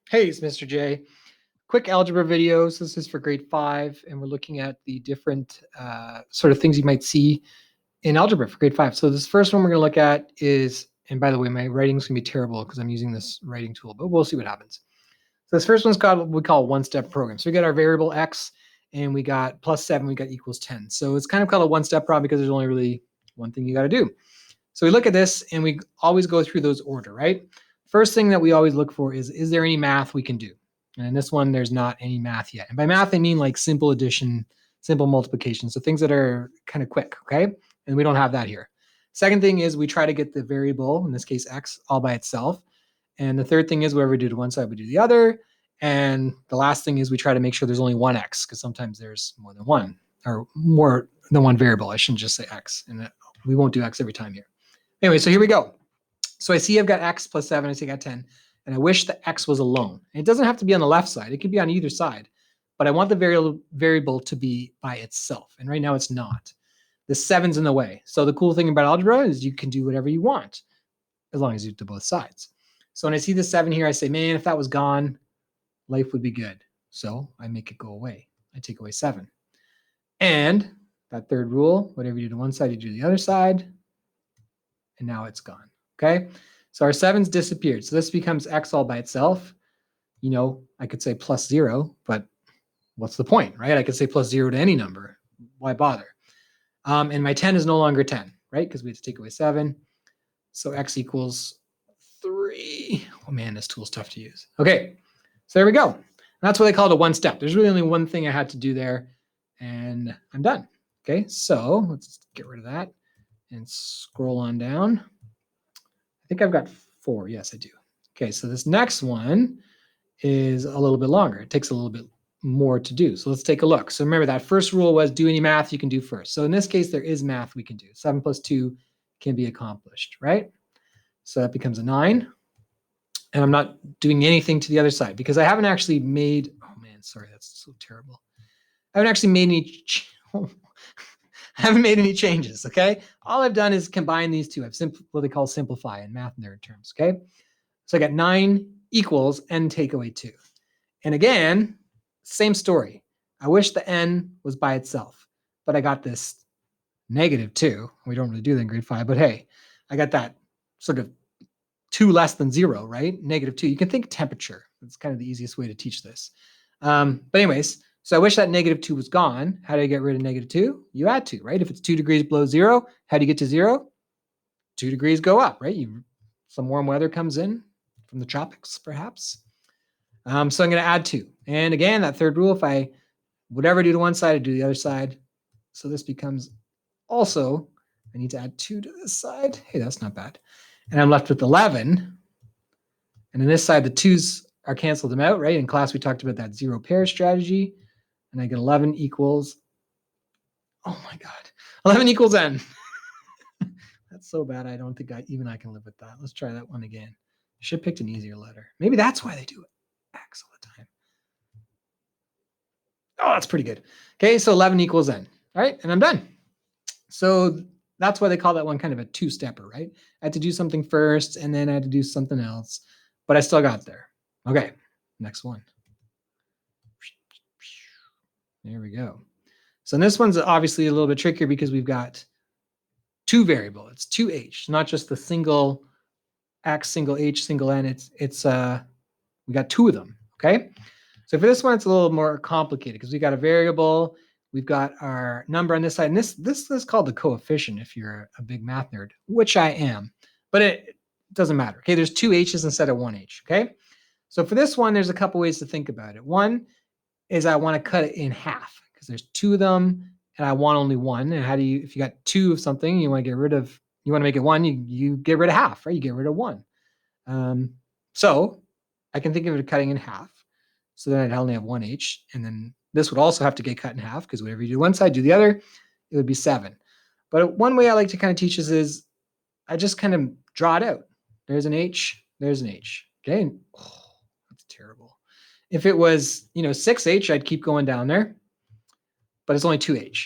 Hey, it's Mr. J. Quick algebra videos. This is for grade 5, and we're looking at the different sort of things you might see in algebra for grade 5. So this first one we're going to look at is, and by the way, my writing's going to be terrible because I'm using this writing tool, but we'll see what happens. So this first one's called what we call a one-step program. So we got our variable x, and we got plus 7, we got equals 10. So it's kind of called a one-step problem because there's only really one thing you got to do. So we look at this, and we always go through those order, right? First thing that we always look for is there any math we can do? And in this one, there's not any math yet. And by math, I mean like simple addition, simple multiplication. So things that are kind of quick, okay? And we don't have that here. Second thing is we try to get the variable, in this case, x, all by itself. And the third thing is whatever we do to one side, we do the other. And the last thing is we try to make sure there's only one x, because sometimes there's more than one, or more than one variable. I shouldn't just say x. And we won't do x every time here. Anyway, so here we go. So I see I've got x plus 7, I see I got 10, and I wish the x was alone. It doesn't have to be on the left side. It could be on either side, but I want the variable to be by itself, and right now it's not. The 7's in the way. So the cool thing about algebra is you can do whatever you want, as long as you do both sides. So when I see the 7 here, I say, man, if that was gone, life would be good. So I make it go away. I take away 7. And that third rule, whatever you do to one side, you do to the other side, and now it's gone. Okay, so our 7's disappeared. So this becomes x all by itself. You know, I could say plus 0, but what's the point, right? I could say plus 0 to any number. Why bother? And my 10 is no longer 10, right? Because we have to take away 7. So x equals 3. Oh man, this tool's tough to use. Okay, so there we go. That's what they call it a one step. There's really only one thing I had to do there, and I'm done. Okay, so let's get rid of that and scroll on down. I think I've got 4. Yes, I do. Okay, so this next one is a little bit longer. It takes a little bit more to do. So let's take a look. So remember that first rule was do any math you can do first. So in this case, there is math we can do. 7 plus 2 can be accomplished, right? So that becomes a 9. And I'm not doing anything to the other side because I haven't actually made, oh man, sorry, that's so terrible. I haven't actually made any, I haven't made any changes, okay? All I've done is combine these two. I've what they call simplify in math nerd terms, okay? So I got 9 equals n take away 2. And again, same story. I wish the n was by itself, but I got this negative 2. We don't really do that in grade 5, but hey, I got that sort of 2 less than 0, right? Negative 2. You can think temperature. That's kind of the easiest way to teach this. But anyways, so I wish that negative 2 was gone. How do I get rid of negative 2? You add 2, right? If it's 2 degrees below 0, how do you get to 0? 2 degrees go up, right? Some warm weather comes in from the tropics, perhaps. So I'm going to add 2. And again, that third rule, if I whatever I do to one side, I do the other side. So this becomes also, I need to add 2 to this side. Hey, that's not bad. And I'm left with 11. And on this side, the 2's are canceled them out, right? In class, we talked about that 0 pair strategy. And I get 11 equals, oh my God, 11 equals n. That's so bad. I don't think I can live with that. Let's try that one again. I should have picked an easier letter. Maybe that's why they do x all the time. Oh, that's pretty good. Okay, so 11 equals n. All right, and I'm done. So that's why they call that one kind of a two-stepper, right? I had to do something first, and then I had to do something else, but I still got there. Okay, next one. There we go. So this one's obviously a little bit trickier because we've got 2 variable. It's 2h, not just the single x, single h, single n. We got 2 of them. Okay. So for this one, it's a little more complicated because we got a variable. We've got our number on this side, and this is called the coefficient if you're a big math nerd, which I am. But it doesn't matter. Okay, there's 2 h's instead of 1 h. Okay. So for this one, there's a couple ways to think about it. One is I want to cut it in half because there's 2 of them and I want only 1. And how do you, if you got 2 of something, you want to get rid of, you want to make it 1, you get rid of half, right? You get rid of 1. So I can think of it cutting in half. So then I'd only have 1 h. And then this would also have to get cut in half because whatever you do one side, do the other, it would be 7. But one way I like to kind of teach this is I just kind of draw it out. There's an h, there's an h. Okay. And, oh, that's terrible. If it was, 6h, I'd keep going down there, but it's only 2h.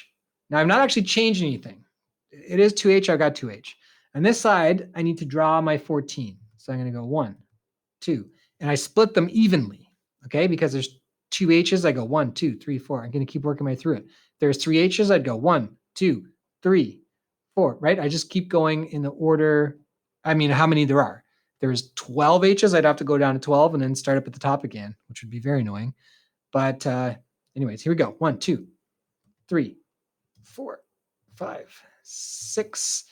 Now I'm not actually changing anything. It is 2h, I've got 2h. On this side, I need to draw my 14. So I'm going to go 1, 2. and I split them evenly, okay? Because there's 2 H's, I go 1, 2, 3, 4. I'm going to keep working my way through it. There's 3 H's, I'd go 1, 2, 3, 4, right? I just keep going in the order, I mean, how many there are. There's 12 H's, I'd have to go down to 12 and then start up at the top again, which would be very annoying. But anyways, here we go. 1, 2, 3, 4, 5, 6.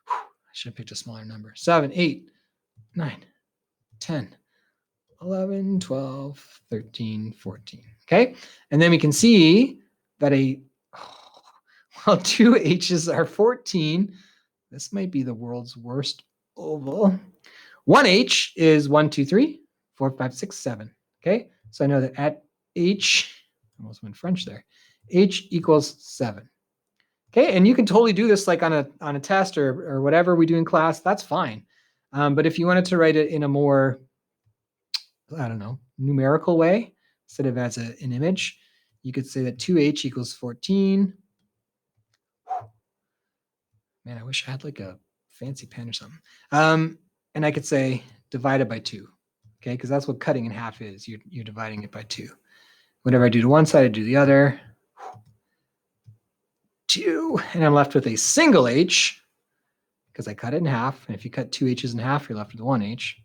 Whew, I should have picked a smaller number. 7, 8, 9, 10, 11, 12, 13, 14. Okay. And then we can see that well, 2 H's are 14. This might be the world's worst oval. 1 H is 1, 2, 3, 4, 5, 6, 7. Okay. So I know that at H, almost went French there, H equals 7. Okay. And you can totally do this like on a test or whatever we do in class. That's fine. But if you wanted to write it in a more, I don't know, numerical way, instead of as an image, you could say that 2H equals 14. Man, I wish I had like a fancy pen or something. And I could say divided by 2, okay? Because that's what cutting in half is. You're dividing it by 2. Whatever I do to one side, I do the other. 2, and I'm left with a single H because I cut it in half. And if you cut 2 H's in half, you're left with 1 H.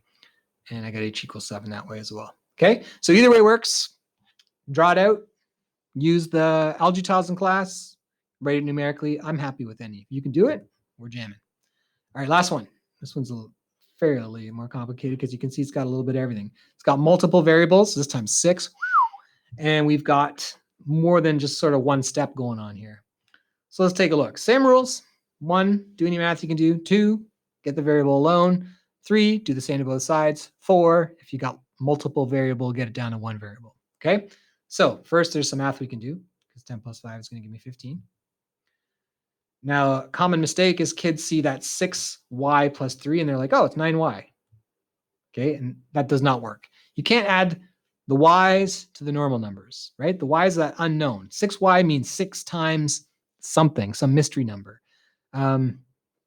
And I got H equals 7 that way as well. Okay, so either way works. Draw it out. Use the algae tiles in class. Write it numerically. I'm happy with any. If you can do it, we're jamming. All right, last one. This one's fairly more complicated because you can see it's got a little bit of everything. It's got multiple variables, this time 6. And we've got more than just sort of one step going on here. So let's take a look. Same rules. 1, do any math you can do. 2, get the variable alone. 3, do the same to both sides. 4, if you got multiple variable, get it down to one variable. Okay, so first there's some math we can do because 10 plus 5 is going to give me 15. Now, a common mistake is kids see that 6y plus 3 and they're like, oh, it's 9y. Okay, and that does not work. You can't add the y's to the normal numbers, right? The y is that unknown. 6y means 6 times something, some mystery number.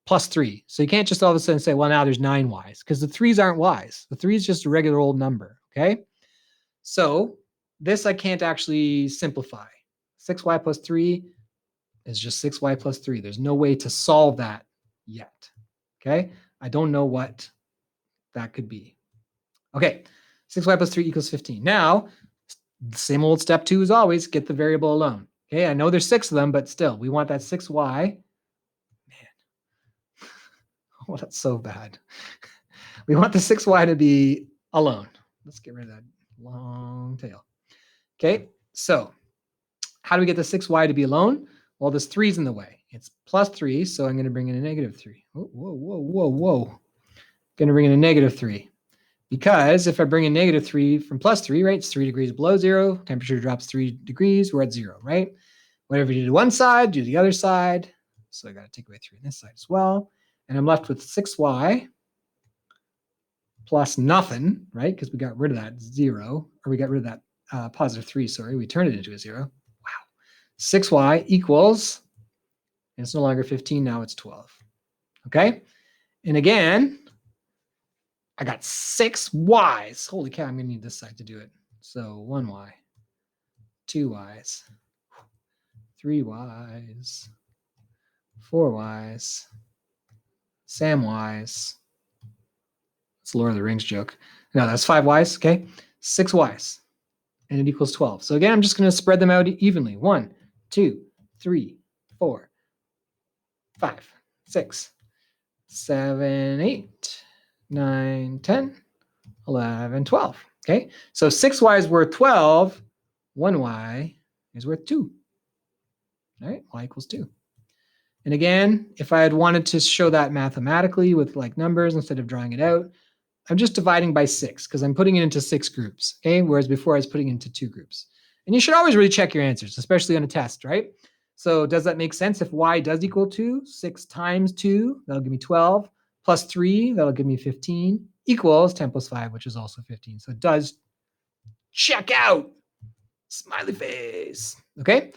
Plus 3. So you can't just all of a sudden say, well, now there's 9 y's because the 3's aren't y's. The 3 is just a regular old number, okay? So this I can't actually simplify. 6y plus 3 is just 6y plus 3. There's no way to solve that yet, okay? I don't know what that could be. Okay, 6y plus 3 equals 15. Now, same old step 2 as always, get the variable alone. Okay, I know there's 6 of them, but still, we want that 6y. Man, oh, that's so bad. We want the 6y to be alone. Let's get rid of that long tail. Okay, so how do we get the 6y to be alone? Well, this 3's in the way. It's plus 3, so I'm going to bring in a negative 3. Whoa. Going to bring in a negative 3. Because if I bring in negative 3 from plus 3, right, it's 3 degrees below 0. Temperature drops 3 degrees. We're at 0, right? Whatever you do to one side, do the other side. So I got to take away 3 on this side as well. And I'm left with 6y plus nothing, right? Because we got rid of that 0, or we got rid of that positive 3, sorry. We turned it into a 0. Wow. 6y equals, and it's no longer 15, now it's 12. Okay? And again, I got 6 y's. Holy cow, I'm going to need this side to do it. So 1 y, 2 y's, 3 y's, 4 y's, Sam y's. It's a Lord of the Rings joke. No, that's 5 y's, okay? 6 y's, and it equals 12. So again, I'm just going to spread them out evenly. 1, 2, 3, 4, 5, 6, 7, 8, 9, 10, 11, 12. Okay, so 6y is worth 12. 1y is worth 2. All right, y equals 2. And again, if I had wanted to show that mathematically with like numbers instead of drawing it out, I'm just dividing by 6 because I'm putting it into 6 groups. Okay, whereas before I was putting it into 2 groups. And you should always really check your answers, especially on a test, right? So does that make sense? If y does equal 2, 6 times 2, that'll give me 12, plus 3, that'll give me 15, equals 10 plus 5, which is also 15. So it does check out. Smiley face. Okay,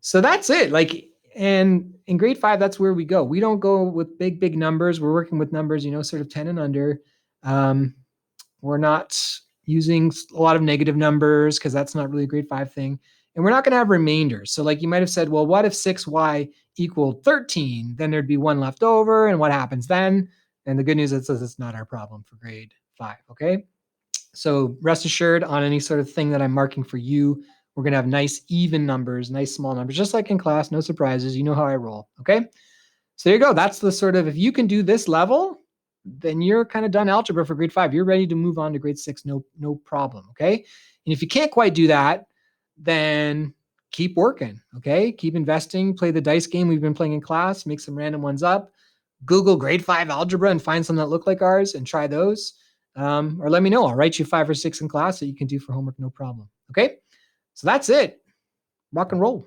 so that's it. Like, and in grade 5, that's where we go. We don't go with big numbers. We're working with numbers, sort of 10 and under. We're not using a lot of negative numbers because that's not really a grade 5 thing. And we're not going to have remainders. So like you might have said, well, what if 6y equaled 13? Then there'd be 1 left over. And what happens then? And the good news is it's not our problem for grade 5, okay? So rest assured on any sort of thing that I'm marking for you, we're going to have nice even numbers, nice small numbers, just like in class, no surprises. You know how I roll, okay? So there you go. That's the sort of, if you can do this level, then you're kind of done algebra for grade 5. You're ready to move on to grade 6, no problem, okay? And if you can't quite do that, then keep working, okay? Keep investing, play the dice game we've been playing in class, make some random ones up, Google grade 5 algebra and find some that look like ours and try those. Or let me know. I'll write you 5 or 6 in class that you can do for homework, no problem, okay? So that's it. Rock and roll.